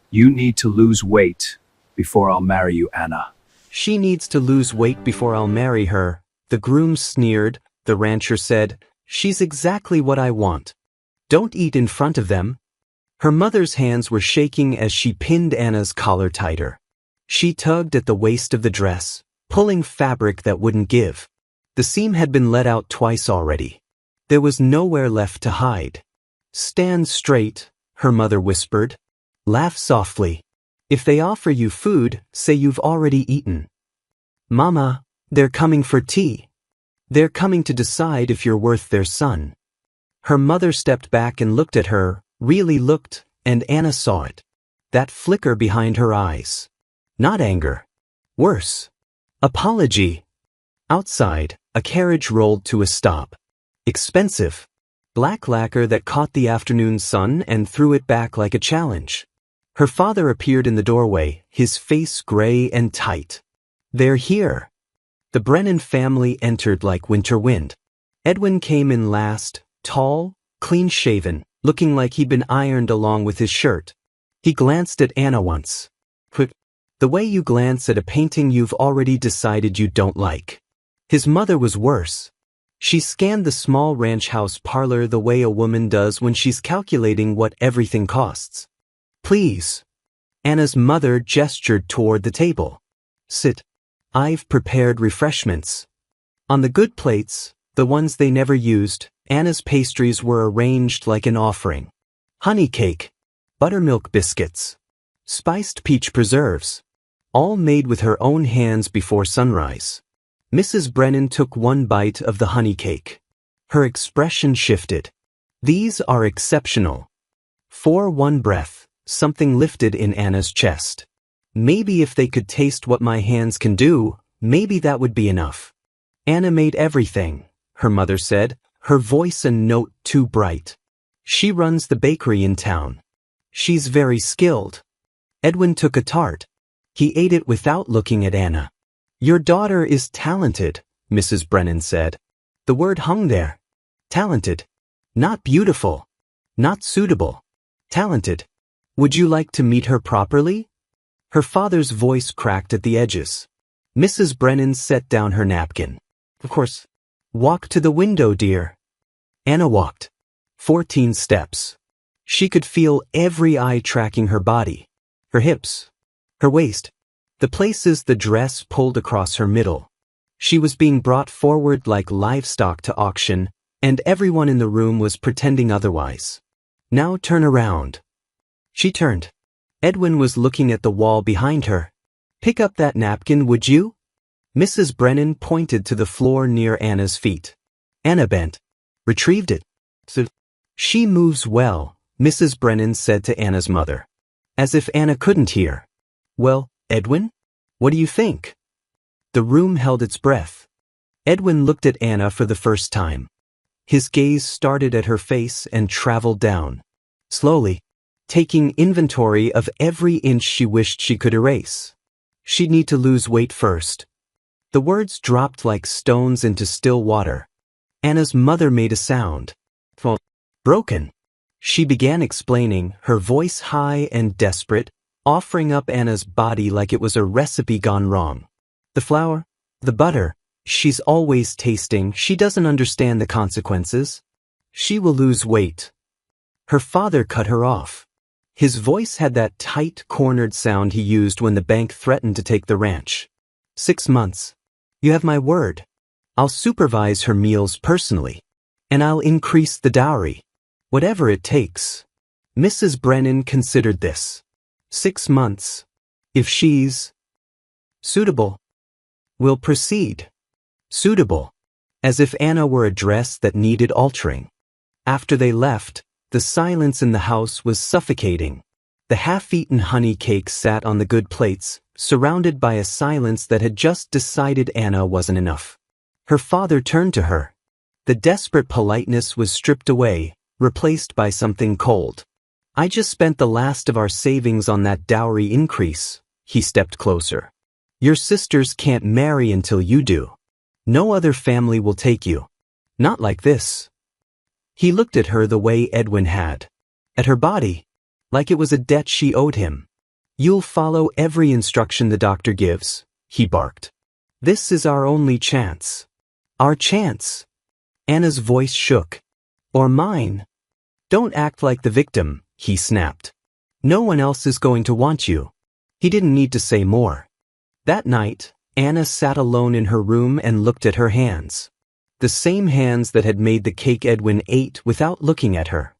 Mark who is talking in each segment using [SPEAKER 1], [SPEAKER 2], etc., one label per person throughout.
[SPEAKER 1] You need to lose weight before I'll marry you, Anna.
[SPEAKER 2] She needs to lose weight before I'll marry her. The groom sneered. The rancher said, she's exactly what I want. Don't eat in front of them. Her mother's hands were shaking as she pinned Anna's collar tighter. She tugged at the waist of the dress, pulling fabric that wouldn't give. The seam had been let out twice already. There was nowhere left to hide. Stand straight, her mother whispered. Laugh softly. If they offer you food, say you've already eaten. Mama, they're coming for tea. They're coming to decide if you're worth their son. Her mother stepped back and looked at her, really looked, and Anna saw it. That flicker behind her eyes. Not anger. Worse. Apology. Outside, a carriage rolled to a stop. Expensive. Black lacquer that caught the afternoon sun and threw it back like a challenge. Her father appeared in the doorway, his face gray and tight. They're here. The Brennan family entered like winter wind. Edwin came in last, tall, clean-shaven, looking like he'd been ironed along with his shirt. He glanced at Anna once. Quick. The way you glance at a painting you've already decided you don't like. His mother was worse. She scanned the small ranch house parlor the way a woman does when she's calculating what everything costs. Please. Anna's mother gestured toward the table. Sit. I've prepared refreshments. On the good plates, the ones they never used, Anna's pastries were arranged like an offering. Honey cake, buttermilk biscuits, spiced peach preserves, all made with her own hands before sunrise. Mrs. Brennan took one bite of the honey cake. Her expression shifted. These are exceptional. For one breath, something lifted in Anna's chest. Maybe if they could taste what my hands can do, maybe that would be enough. Anna made everything, her mother said, her voice a note too bright. She runs the bakery in town. She's very skilled. Edwin took a tart. He ate it without looking at Anna. Your daughter is talented, Mrs. Brennan said. The word hung there. Talented. Not beautiful. Not suitable. Talented. Would you like to meet her properly? Her father's voice cracked at the edges. Mrs. Brennan set down her napkin. Of course. Walk to the window, dear. Anna walked. 14 steps. She could feel every eye tracking her body. Her hips. Her waist. The places the dress pulled across her middle. She was being brought forward like livestock to auction, and everyone in the room was pretending otherwise. Now turn around. She turned. Edwin was looking at the wall behind her. Pick up that napkin, would you? Mrs. Brennan pointed to the floor near Anna's feet. Anna bent. Retrieved it. So, she moves well, Mrs. Brennan said to Anna's mother. As if Anna couldn't hear. Well, Edwin? What do you think? The room held its breath. Edwin looked at Anna for the first time. His gaze started at her face and traveled down. Slowly. Taking inventory of every inch she wished she could erase. She'd need to lose weight first. The words dropped like stones into still water. Anna's mother made a sound. Broken. She began explaining, her voice high and desperate, offering up Anna's body like it was a recipe gone wrong. The flour, the butter, she's always tasting, she doesn't understand the consequences. She will lose weight. Her father cut her off. His voice had that tight, cornered sound he used when the bank threatened to take the ranch. 6 months. You have my word. I'll supervise her meals personally. And I'll increase the dowry. Whatever it takes. Mrs. Brennan considered this. 6 months. If she's suitable, we'll proceed. Suitable. As if Anna were a dress that needed altering. After they left, the silence in the house was suffocating. The half-eaten honey cake sat on the good plates, surrounded by a silence that had just decided Anna wasn't enough. Her father turned to her. The desperate politeness was stripped away, replaced by something cold. I just spent the last of our savings on that dowry increase. He stepped closer. Your sisters can't marry until you do. No other family will take you. Not like this. He looked at her the way Edwin had. At her body. Like it was a debt she owed him. You'll follow every instruction the doctor gives, he barked. This is our only chance. Our chance. Anna's voice shook. Or mine. Don't act like the victim, he snapped. No one else is going to want you. He didn't need to say more. That night, Anna sat alone in her room and looked at her hands. The same hands that had made the cake Edwin ate without looking at her.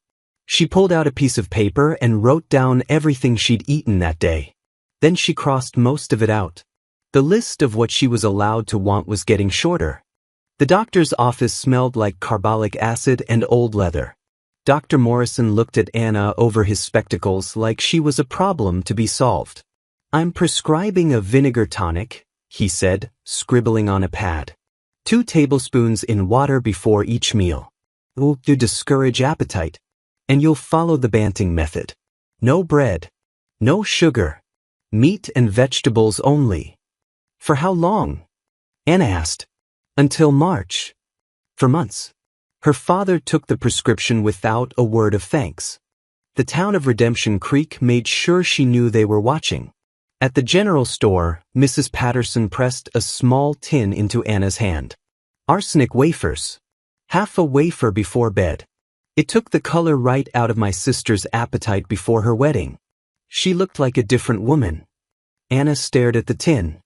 [SPEAKER 2] She pulled out a piece of paper and wrote down everything she'd eaten that day. Then she crossed most of it out. The list of what she was allowed to want was getting shorter. The doctor's office smelled like carbolic acid and old leather. Dr. Morrison looked at Anna over his spectacles like she was a problem to be solved. I'm prescribing a vinegar tonic, he said, scribbling on a pad. 2 tablespoons in water before each meal. It'll discourage appetite. And you'll follow the Banting method. No bread. No sugar. Meat and vegetables only. For how long? Anna asked. Until March. For months. Her father took the prescription without a word of thanks. The town of Redemption Creek made sure she knew they were watching. At the general store, Mrs. Patterson pressed a small tin into Anna's hand. Arsenic wafers. Half a wafer before bed. It took the color right out of my sister's appetite before her wedding. She looked like a different woman. Anna stared at the tin.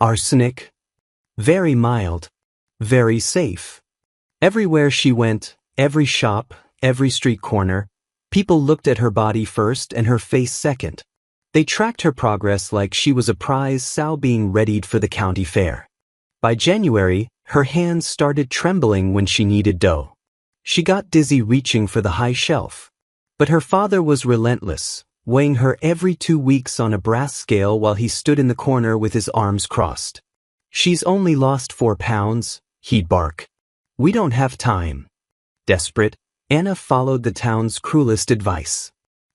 [SPEAKER 2] Arsenic? Very mild. Very safe. Everywhere she went, every shop, every street corner, people looked at her body first and her face second. They tracked her progress like she was a prize sow being readied for the county fair. By January, her hands started trembling when she kneaded dough. She got dizzy reaching for the high shelf. But her father was relentless, weighing her every 2 weeks on a brass scale while he stood in the corner with his arms crossed. She's only lost 4 pounds, he'd bark. We don't have time. Desperate, Anna followed the town's cruelest advice.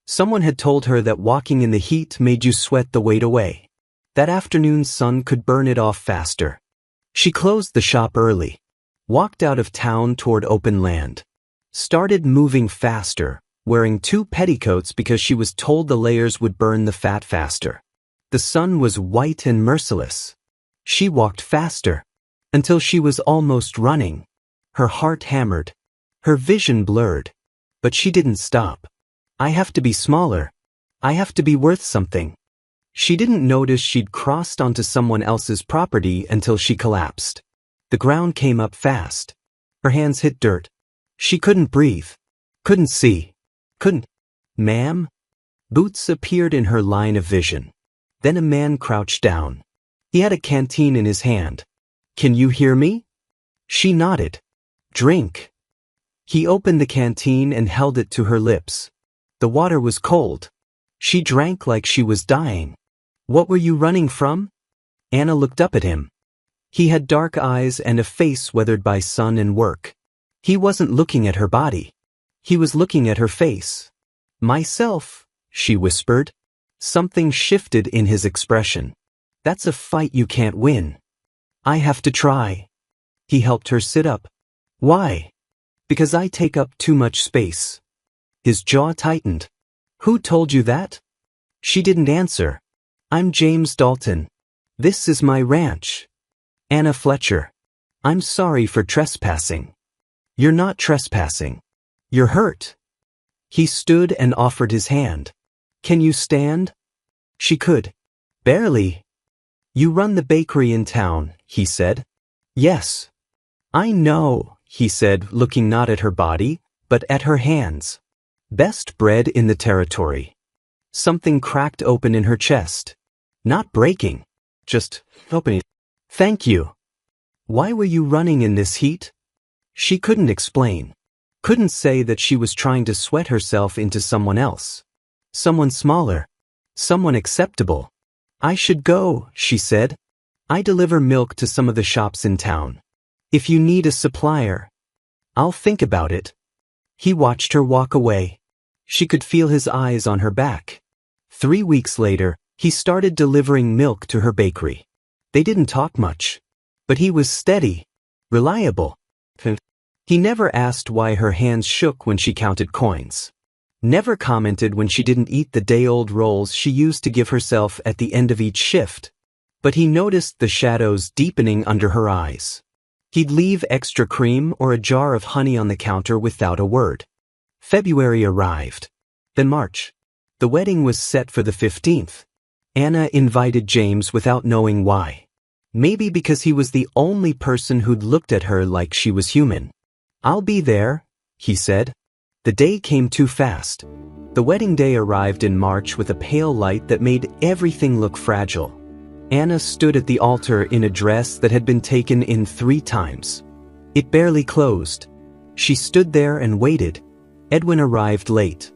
[SPEAKER 2] Someone had told her that walking in the heat made you sweat the weight away. That afternoon's sun could burn it off faster. She closed the shop early, walked out of town toward open land, started moving faster, wearing 2 petticoats because she was told the layers would burn the fat faster. The sun was white and merciless. She walked faster, until she was almost running. Her heart hammered, her vision blurred, but she didn't stop. I have to be smaller. I have to be worth something. She didn't notice she'd crossed onto someone else's property until she collapsed. The ground came up fast. Her hands hit dirt. She couldn't breathe. Couldn't see. Couldn't. Ma'am? Boots appeared in her line of vision. Then a man crouched down. He had a canteen in his hand. Can you hear me? She nodded. Drink. He opened the canteen and held it to her lips. The water was cold. She drank like she was dying. What were you running from? Anna looked up at him. He had dark eyes and a face weathered by sun and work. He wasn't looking at her body. He was looking at her face. Myself, she whispered. Something shifted in his expression. That's a fight you can't win. I have to try. He helped her sit up. Why? Because I take up too much space. His jaw tightened. Who told you that? She didn't answer. I'm James Dalton. This is my ranch. Anna Fletcher. I'm sorry for trespassing. You're not trespassing. You're hurt. He stood and offered his hand. Can you stand? She could. Barely. You run the bakery in town, he said. Yes. I know, he said, looking not at her body, but at her hands. Best bread in the territory. Something cracked open in her chest. Not breaking. Just opening. Thank you. Why were you running in this heat? She couldn't explain. Couldn't say that she was trying to sweat herself into someone else. Someone smaller. Someone acceptable. I should go, she said. I deliver milk to some of the shops in town. If you need a supplier, I'll think about it. He watched her walk away. She could feel his eyes on her back. 3 weeks later, he started delivering milk to her bakery. They didn't talk much, but he was steady, reliable. He never asked why her hands shook when she counted coins. Never commented when she didn't eat the day-old rolls she used to give herself at the end of each shift. But he noticed the shadows deepening under her eyes. He'd leave extra cream or a jar of honey on the counter without a word. February arrived. Then March. The wedding was set for the 15th. Anna invited James without knowing why. Maybe because he was the only person who'd looked at her like she was human. "I'll be there," he said. The day came too fast. The wedding day arrived in March with a pale light that made everything look fragile. Anna stood at the altar in a dress that had been taken in 3 times. It barely closed. She stood there and waited. Edwin arrived late.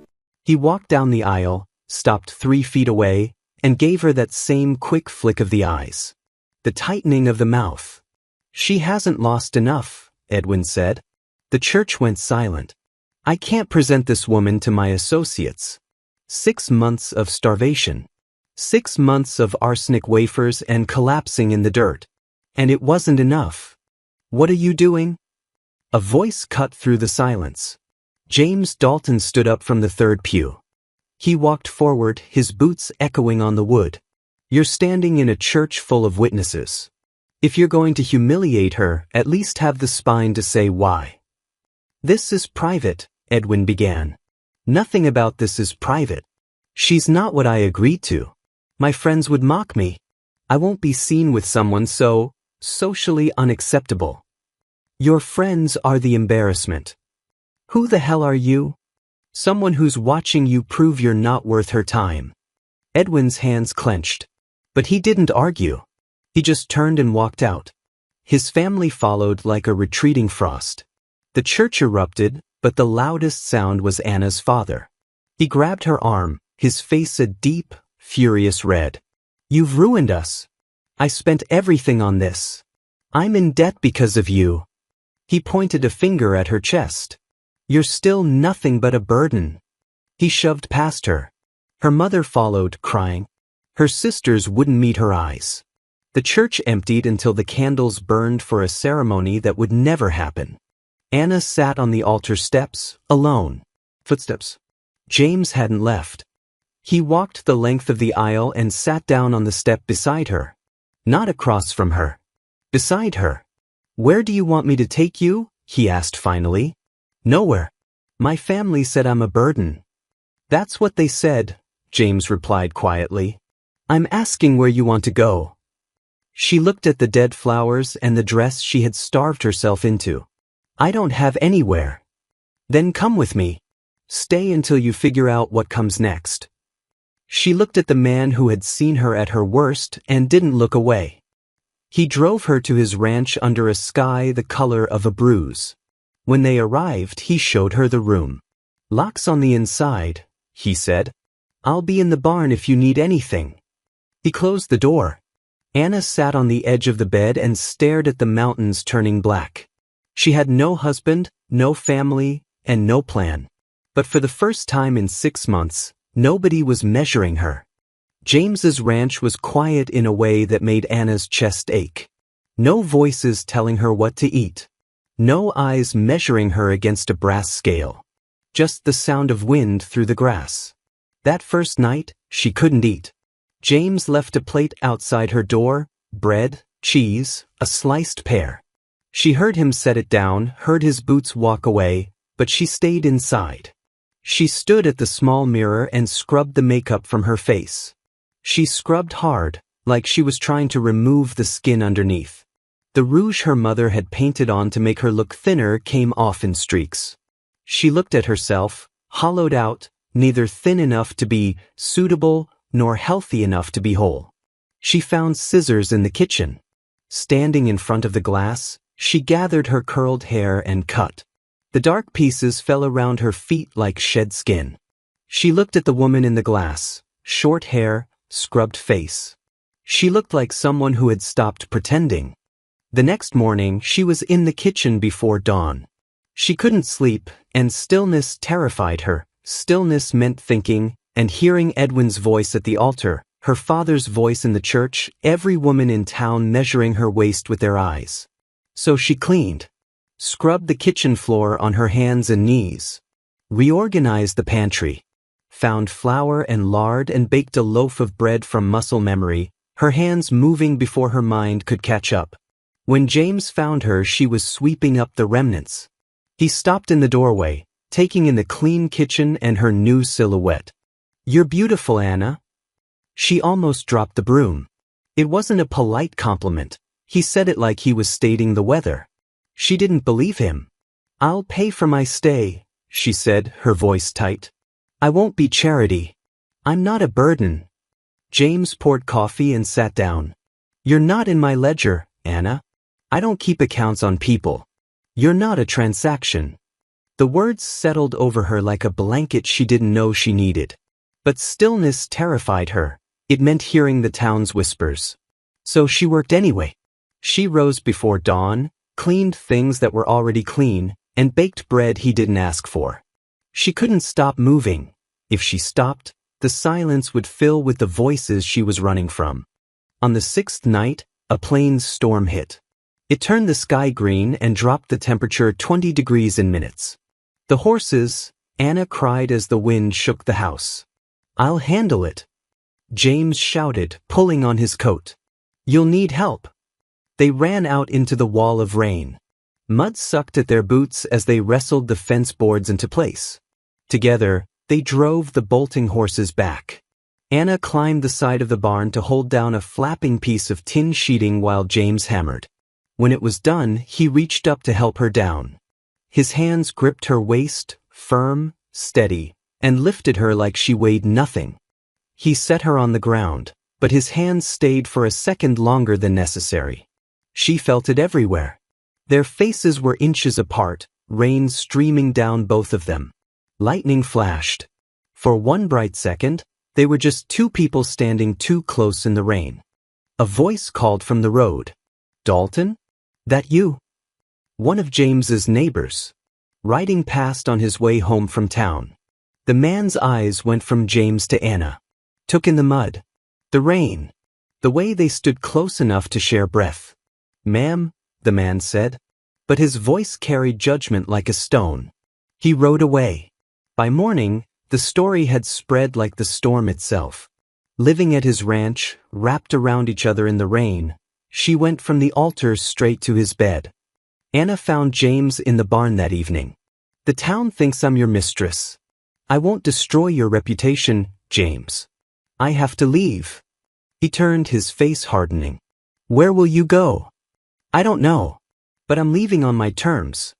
[SPEAKER 2] He walked down the aisle, stopped 3 feet away, and gave her that same quick flick of the eyes. The tightening of the mouth. "She hasn't lost enough," Edwin said. The church went silent. "I can't present this woman to my associates. 6 months of starvation. 6 months of arsenic wafers and collapsing in the dirt. And it wasn't enough. What are you doing?" A voice cut through the silence. James Dalton stood up from the 3rd pew. He walked forward, his boots echoing on the wood. "You're standing in a church full of witnesses. If you're going to humiliate her, at least have the spine to say why." "This is private," Edwin began. "Nothing about this is private. She's not what I agreed to. My friends would mock me. I won't be seen with someone so socially unacceptable. Your friends are the embarrassment. Who the hell are you? Someone who's watching you prove you're not worth her time." Edwin's hands clenched. But he didn't argue. He just turned and walked out. His family followed like a retreating frost. The church erupted, but the loudest sound was Anna's father. He grabbed her arm, his face a deep, furious red. "You've ruined us. I spent everything on this. I'm in debt because of you." He pointed a finger at her chest. "You're still nothing but a burden." He shoved past her. Her mother followed, crying. Her sisters wouldn't meet her eyes. The church emptied until the candles burned for a ceremony that would never happen. Anna sat on the altar steps, alone. Footsteps. James hadn't left. He walked the length of the aisle and sat down on the step beside her. Not across from her. Beside her. "Where do you want me to take you?" he asked finally. "Nowhere. My family said I'm a burden." "That's what they said," James replied quietly. "I'm asking where you want to go." She looked at the dead flowers and the dress she had starved herself into. "I don't have anywhere." "Then come with me. Stay until you figure out what comes next." She looked at the man who had seen her at her worst and didn't look away. He drove her to his ranch under a sky the color of a bruise. When they arrived, he showed her the room. "Locks on the inside," he said. "I'll be in the barn if you need anything." He closed the door. Anna sat on the edge of the bed and stared at the mountains turning black. She had no husband, no family, and no plan. But for the first time in 6 months, nobody was measuring her. James's ranch was quiet in a way that made Anna's chest ache. No voices telling her what to eat. No eyes measuring her against a brass scale. Just the sound of wind through the grass. That first night, she couldn't eat. James left a plate outside her door, bread, cheese, a sliced pear. She heard him set it down, heard his boots walk away, but she stayed inside. She stood at the small mirror and scrubbed the makeup from her face. She scrubbed hard, like she was trying to remove the skin underneath. The rouge her mother had painted on to make her look thinner came off in streaks. She looked at herself, hollowed out, neither thin enough to be suitable nor healthy enough to be whole. She found scissors in the kitchen. Standing in front of the glass, she gathered her curled hair and cut. The dark pieces fell around her feet like shed skin. She looked at the woman in the glass, short hair, scrubbed face. She looked like someone who had stopped pretending. The next morning, she was in the kitchen before dawn. She couldn't sleep, and stillness terrified her. Stillness meant thinking, and hearing Edwin's voice at the altar, her father's voice in the church, every woman in town measuring her waist with their eyes. So she cleaned. Scrubbed the kitchen floor on her hands and knees. reorganized the pantry, found flour and lard and baked a loaf of bread from muscle memory, her hands moving before her mind could catch up. When James found her, she was sweeping up the remnants. He stopped in the doorway, taking in the clean kitchen and her new silhouette. "You're beautiful, Anna." She almost dropped the broom. It wasn't a polite compliment. He said it like he was stating the weather. She didn't believe him. "I'll pay for my stay," she said, her voice tight. "I won't be charity. I'm not a burden." James poured coffee and sat down. "You're not in my ledger, Anna. I don't keep accounts on people. You're not a transaction." The words settled over her like a blanket she didn't know she needed. But stillness terrified her. It meant hearing the town's whispers. So she worked anyway. She rose before dawn, cleaned things that were already clean, and baked bread he didn't ask for. She couldn't stop moving. If she stopped, the silence would fill with the voices she was running from. On the 6th night, a plains storm hit. It turned the sky green and dropped the temperature 20 degrees in minutes. "The horses," Anna cried as the wind shook the house. "I'll handle it," James shouted, pulling on his coat. "You'll need help." They ran out into the wall of rain. Mud sucked at their boots as they wrestled the fence boards into place. Together, they drove the bolting horses back. Anna climbed the side of the barn to hold down a flapping piece of tin sheeting while James hammered. When it was done, he reached up to help her down. His hands gripped her waist, firm, steady, and lifted her like she weighed nothing. He set her on the ground, but his hands stayed for a second longer than necessary. She felt it everywhere. Their faces were inches apart, rain streaming down both of them. Lightning flashed. For one bright second, they were just two people standing too close in the rain. A voice called from the road. "Dalton? That you?" One of James's neighbors. Riding past on his way home from town. The man's eyes went from James to Anna. Took in the mud. The rain. The way they stood close enough to share breath. "Ma'am," the man said. But his voice carried judgment like a stone. He rode away. By morning, the story had spread like the storm itself. Living at his ranch, wrapped around each other in the rain, she went from the altar straight to his bed. Anna found James in the barn that evening. "The town thinks I'm your mistress. I won't destroy your reputation, James. I have to leave." He turned, his face hardening. "Where will you go?" "I don't know. But I'm leaving on my terms.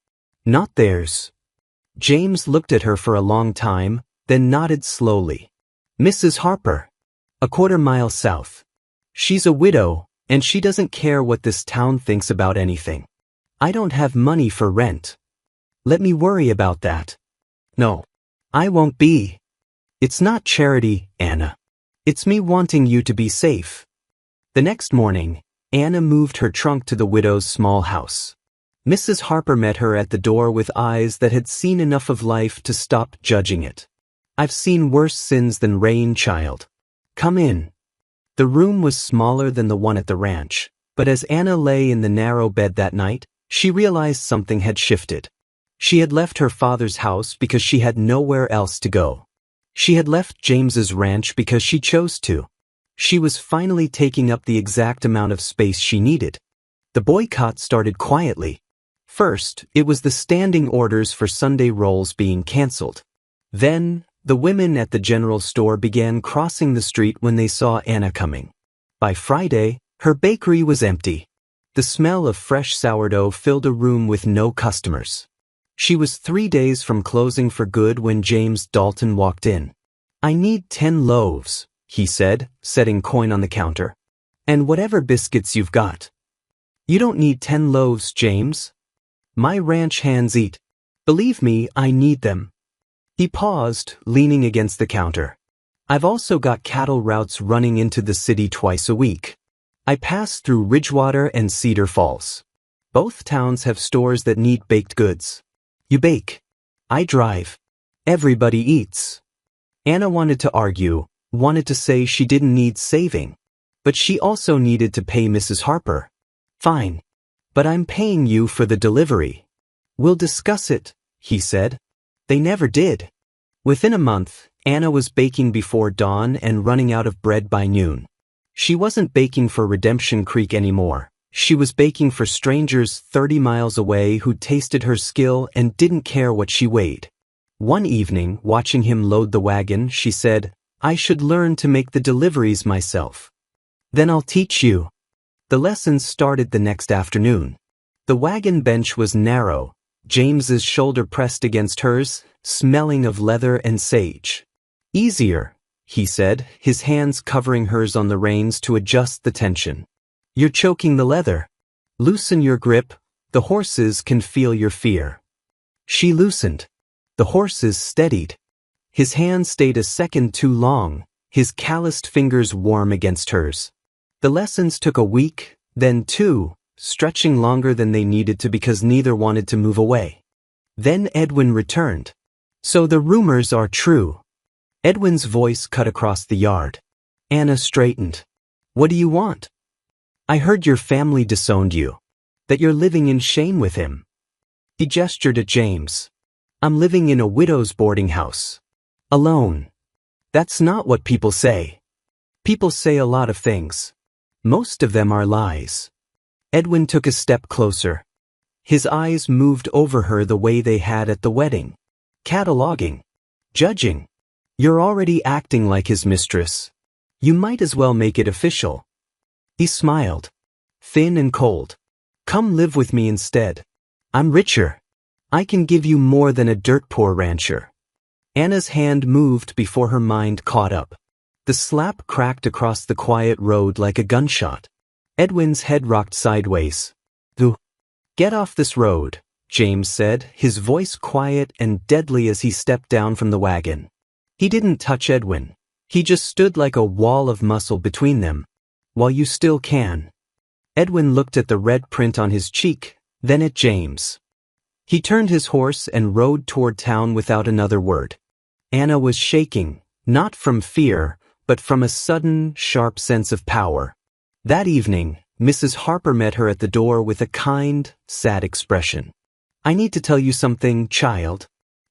[SPEAKER 2] Not theirs." James looked at her for a long time, then nodded slowly. "Mrs. Harper. A quarter-mile south. She's a widow, and she doesn't care what this town thinks about anything. I don't have money for rent. Let me worry about that." "No. I won't be. It's not charity, Anna. It's me wanting you to be safe." The next morning, Anna moved her trunk to the widow's small house. Mrs. Harper met her at the door with eyes that had seen enough of life to stop judging it. "I've seen worse sins than rain, child. Come in." The room was smaller than the one at the ranch, but as Anna lay in the narrow bed that night, she realized something had shifted. She had left her father's house because she had nowhere else to go. She had left James's ranch because she chose to. She was finally taking up the exact amount of space she needed. The boycott started quietly. First, it was the standing orders for Sunday rolls being canceled. Then, the women at the general store began crossing the street when they saw Anna coming. By Friday, her bakery was empty. The smell of fresh sourdough filled a room with no customers. She was 3 days from closing for good when James Dalton walked in. "I need 10 loaves, he said, setting coin on the counter. "And whatever biscuits you've got." "You don't need 10 loaves, James. My ranch hands eat. Believe me, I need them." He paused, leaning against the counter. "I've also got cattle routes running into the city twice a week. I pass through Ridgewater and Cedar Falls. Both towns have stores that need baked goods. You bake. I drive. Everybody eats." Anna wanted to argue, wanted to say she didn't need saving. But she also needed to pay Mrs. Harper. "Fine. But I'm paying you for the delivery." "We'll discuss it," he said. They never did. Within a month, Anna was baking before dawn and running out of bread by noon. She wasn't baking for Redemption Creek anymore. She was baking for strangers 30 miles away who tasted her skill and didn't care what she weighed. One evening, watching him load the wagon, she said, "I should learn to make the deliveries myself. Then I'll teach you." The lessons started the next afternoon. The wagon bench was narrow, James's shoulder pressed against hers, smelling of leather and sage. "Easier," he said, his hands covering hers on the reins to adjust the tension. "You're choking the leather. Loosen your grip, the horses can feel your fear." She loosened. The horses steadied. His hand stayed a second too long, his calloused fingers warm against hers. The lessons took a week, then two, stretching longer than they needed to because neither wanted to move away. Then Edwin returned. "So the rumors are true." Edwin's voice cut across the yard. Anna straightened. "What do you want?" "I heard your family disowned you. That you're living in shame with him." He gestured at James. "I'm living in a widow's boarding house. Alone." "That's not what people say." "People say a lot of things. Most of them are lies." Edwin took a step closer. His eyes moved over her the way they had at the wedding. Cataloging. Judging. "You're already acting like his mistress. You might as well make it official." He smiled. Thin and cold. "Come live with me instead. I'm richer. I can give you more than a dirt-poor rancher." Anna's hand moved before her mind caught up. The slap cracked across the quiet road like a gunshot. Edwin's head rocked sideways. "Get off this road," James said, his voice quiet and deadly as he stepped down from the wagon. He didn't touch Edwin. He just stood like a wall of muscle between them. "While you still can." Edwin looked at the red print on his cheek, then at James. He turned his horse and rode toward town without another word. Anna was shaking, not from fear, but from a sudden, sharp sense of power. That evening, Mrs. Harper met her at the door with a kind, sad expression. "I need to tell you something, child."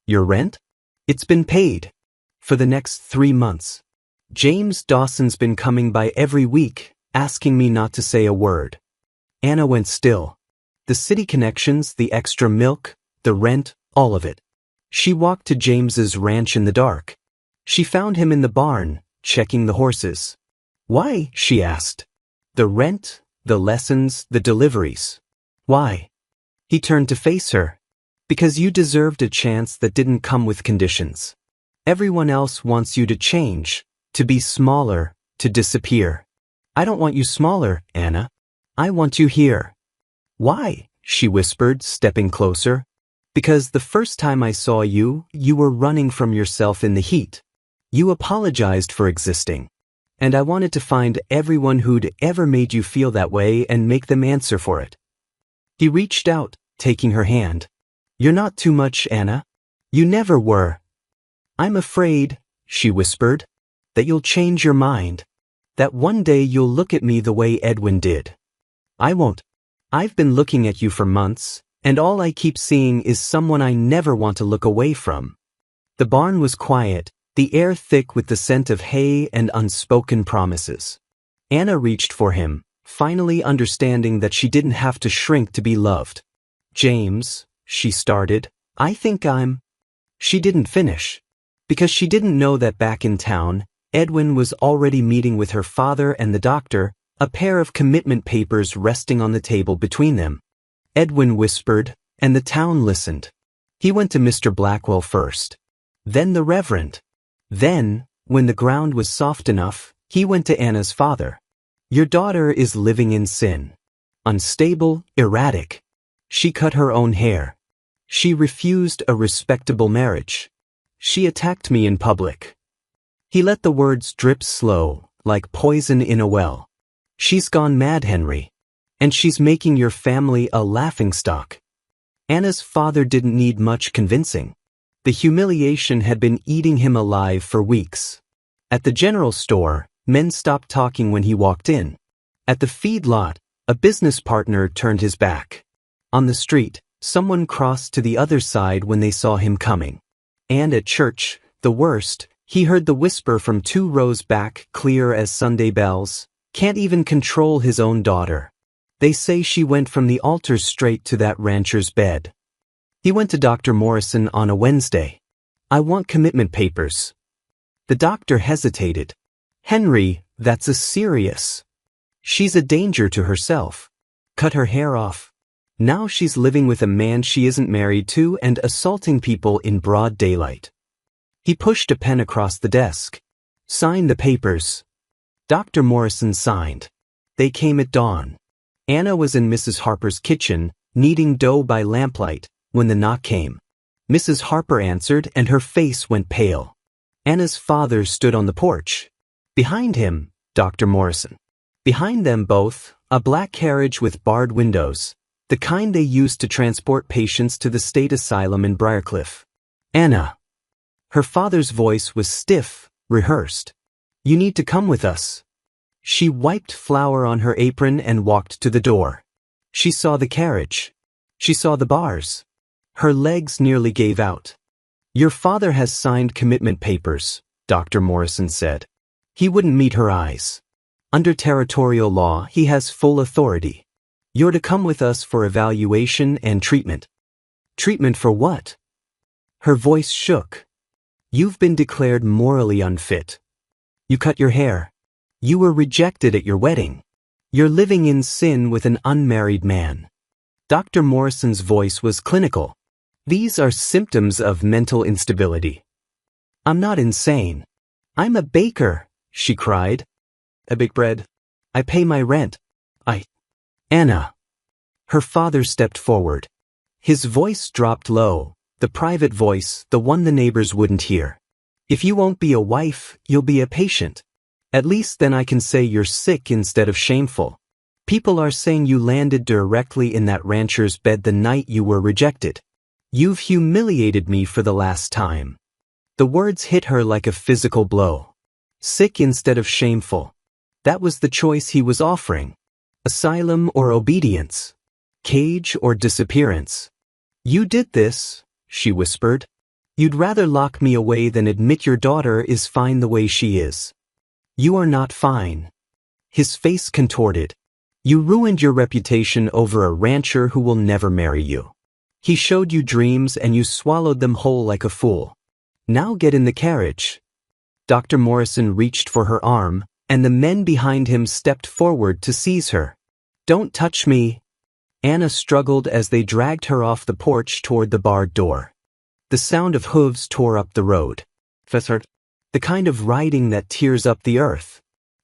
[SPEAKER 2] "Your rent?" "It's been paid. For the next 3 months. James Dawson's been coming by every week, asking me not to say a word." Anna went still. The city connections, the extra milk, the rent, all of it. She walked to James's ranch in the dark. She found him in the barn, checking the horses. "Why?" she asked. "The rent, the lessons, the deliveries. Why?" He turned to face her. "Because you deserved a chance that didn't come with conditions. Everyone else wants you to change, to be smaller, to disappear. I don't want you smaller, Anna. I want you here." "Why?" she whispered, stepping closer. "Because the first time I saw you, you were running from yourself in the heat. You apologized for existing. And I wanted to find everyone who'd ever made you feel that way and make them answer for it." He reached out, taking her hand. "You're not too much, Anna. You never were." "I'm afraid," she whispered, "that you'll change your mind. That one day you'll look at me the way Edwin did." "I won't. I've been looking at you for months, and all I keep seeing is someone I never want to look away from." The barn was quiet, the air thick with the scent of hay and unspoken promises. Anna reached for him, finally understanding that she didn't have to shrink to be loved. "James," she started, "I think I'm—" She didn't finish. Because she didn't know that back in town, Edwin was already meeting with her father and the doctor, a pair of commitment papers resting on the table between them. Edwin whispered, and the town listened. He went to Mr. Blackwell first. Then the Reverend. Then, when the ground was soft enough, he went to Anna's father. "Your daughter is living in sin. Unstable, erratic. She cut her own hair. She refused a respectable marriage. She attacked me in public." He let the words drip slow, like poison in a well. "She's gone mad, Henry. And she's making your family a laughingstock." Anna's father didn't need much convincing. The humiliation had been eating him alive for weeks. At the general store, men stopped talking when he walked in. At the feed lot, a business partner turned his back. On the street, someone crossed to the other side when they saw him coming. And at church, the worst, he heard the whisper from 2 rows back, clear as Sunday bells, "Can't even control his own daughter. They say she went from the altar straight to that rancher's bed." He went to Dr. Morrison on a Wednesday. "I want commitment papers." The doctor hesitated. "Henry, that's a serious. She's a danger to herself. Cut her hair off. Now she's living with a man she isn't married to and assaulting people in broad daylight." He pushed a pen across the desk. "Sign the papers." Dr. Morrison signed. They came at dawn. Anna was in Mrs. Harper's kitchen, kneading dough by lamplight, when the knock came. Mrs. Harper answered and her face went pale. Anna's father stood on the porch. Behind him, Dr. Morrison. Behind them both, a black carriage with barred windows, the kind they used to transport patients to the state asylum in Briarcliff. "Anna." Her father's voice was stiff, rehearsed. "You need to come with us." She wiped flour on her apron and walked to the door. She saw the carriage. She saw the bars. Her legs nearly gave out. "Your father has signed commitment papers," Dr. Morrison said. He wouldn't meet her eyes. "Under territorial law, he has full authority. You're to come with us for evaluation and treatment." "Treatment for what?" Her voice shook. "You've been declared morally unfit. You cut your hair. You were rejected at your wedding. You're living in sin with an unmarried man." Dr. Morrison's voice was clinical. "These are symptoms of mental instability." "I'm not insane. I'm a baker," she cried. "I bake bread. I pay my rent. Anna." Her father stepped forward. His voice dropped low, the private voice, the one the neighbors wouldn't hear. "If you won't be a wife, you'll be a patient. At least then I can say you're sick instead of shameful. People are saying you landed directly in that rancher's bed the night you were rejected. You've humiliated me for the last time." The words hit her like a physical blow. Sick instead of shameful. That was the choice he was offering. Asylum or obedience. Cage or disappearance. "You did this," she whispered. "You'd rather lock me away than admit your daughter is fine the way she is." "You are not fine." His face contorted. "You ruined your reputation over a rancher who will never marry you. He showed you dreams and you swallowed them whole like a fool. Now get in the carriage." Dr. Morrison reached for her arm, and the men behind him stepped forward to seize her. "Don't touch me." Anna struggled as they dragged her off the porch toward the barred door. The sound of hooves tore up the road. The kind of riding that tears up the earth.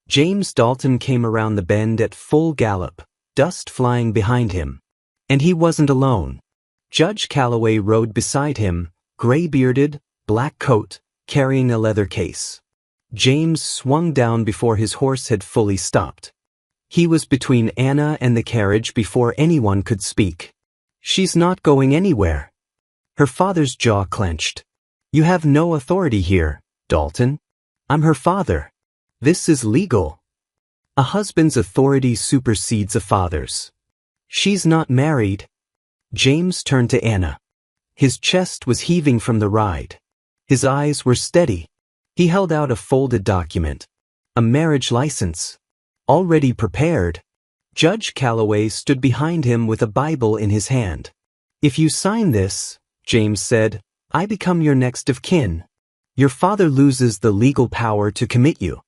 [SPEAKER 2] James Dalton came around the bend at full gallop, dust flying behind him. And he wasn't alone. Judge Calloway rode beside him, gray-bearded, black coat, carrying a leather case. James swung down before his horse had fully stopped. He was between Anna and the carriage before anyone could speak. "She's not going anywhere." Her father's jaw clenched. "You have no authority here, Dalton. I'm her father. This is legal. A husband's authority supersedes a father's. She's not married." James turned to Anna. His chest was heaving from the ride. His eyes were steady. He held out a folded document. A marriage license. Already prepared. Judge Calloway stood behind him with a Bible in his hand. "If you sign this," James said, "I become your next of kin. Your father loses the legal power to commit you.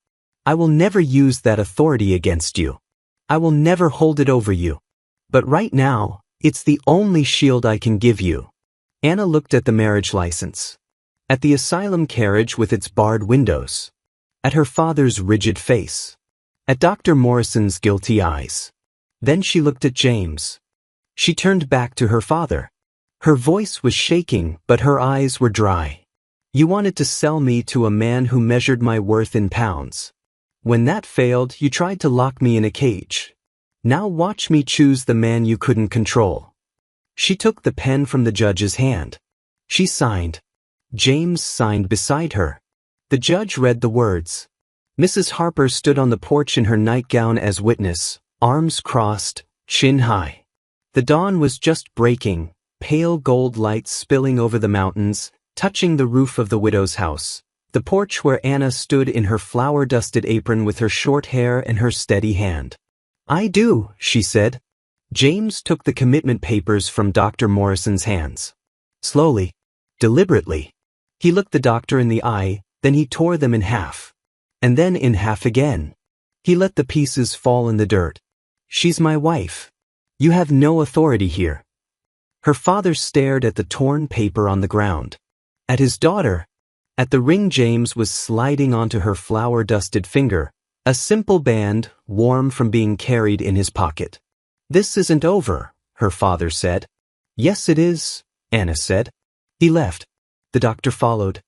[SPEAKER 2] I will never use that authority against you. I will never hold it over you. But right now, it's the only shield I can give you." Anna looked at the marriage license. At the asylum carriage with its barred windows. At her father's rigid face. At Dr. Morrison's guilty eyes. Then she looked at James. She turned back to her father. Her voice was shaking, but her eyes were dry. "You wanted to sell me to a man who measured my worth in pounds. When that failed, you tried to lock me in a cage. Now watch me choose the man you couldn't control." She took the pen from the judge's hand. She signed. James signed beside her. The judge read the words. Mrs. Harper stood on the porch in her nightgown as witness, arms crossed, chin high. The dawn was just breaking, pale gold light spilling over the mountains, touching the roof of the widow's house, the porch where Anna stood in her flour-dusted apron with her short hair and her steady hand. "I do," she said. James took the commitment papers from Dr. Morrison's hands. Slowly, deliberately. He looked the doctor in the eye, then he tore them in half. And then in half again. He let the pieces fall in the dirt. "She's my wife. You have no authority here." Her father stared at the torn paper on the ground. At his daughter. At the ring James was sliding onto her flour-dusted finger, a simple band, warm from being carried in his pocket. "This isn't over," her father said. "Yes it is," Anna said. He left. The doctor followed.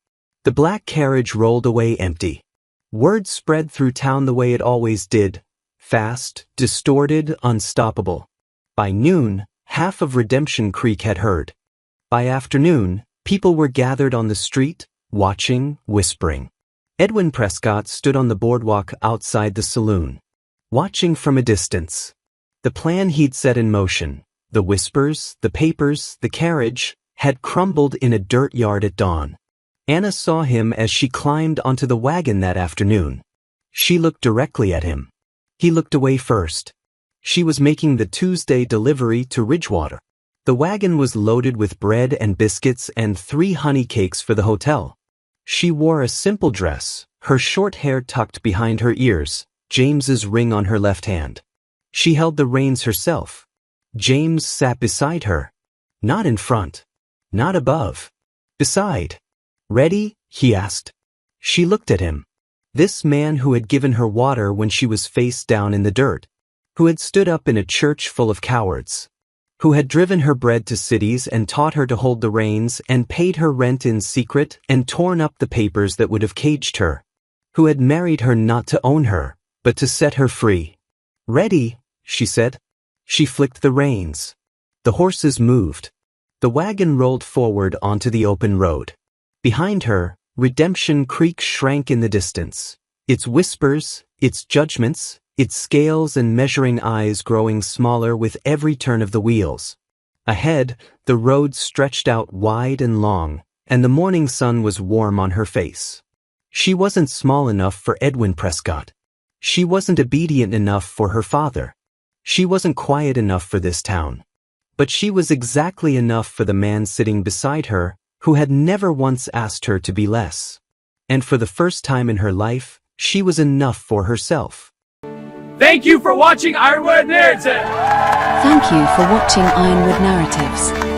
[SPEAKER 2] The black carriage rolled away empty. Word spread through town the way it always did. Fast, distorted, unstoppable. By noon, half of Redemption Creek had heard. By afternoon, people were gathered on the street, watching, whispering. Edwin Prescott stood on the boardwalk outside the saloon, watching from a distance. The plan he'd set in motion, the whispers, the papers, the carriage, had crumbled in a dirt yard at dawn. Anna saw him as she climbed onto the wagon that afternoon. She looked directly at him. He looked away first. She was making the Tuesday delivery to Ridgewater. The wagon was loaded with bread and biscuits and 3 honey cakes for the hotel. She wore a simple dress, her short hair tucked behind her ears, James's ring on her left hand. She held the reins herself. James sat beside her. Not in front. Not above. Beside. "Ready?" he asked. She looked at him. This man who had given her water when she was face down in the dirt. Who had stood up in a church full of cowards. Who had driven her bred to cities and taught her to hold the reins and paid her rent in secret and torn up the papers that would have caged her. Who had married her not to own her, but to set her free. "Ready," she said. She flicked the reins. The horses moved. The wagon rolled forward onto the open road. Behind her, Redemption Creek shrank in the distance. Its whispers, its judgments, its scales and measuring eyes growing smaller with every turn of the wheels. Ahead, the road stretched out wide and long, and the morning sun was warm on her face. She wasn't small enough for Edwin Prescott. She wasn't obedient enough for her father. She wasn't quiet enough for this town. But she was exactly enough for the man sitting beside her, who had never once asked her to be less. And for the first time in her life, she was enough for herself.
[SPEAKER 1] Thank you for watching Ironwood Narrative.
[SPEAKER 3] Thank you for watching Ironwood Narratives.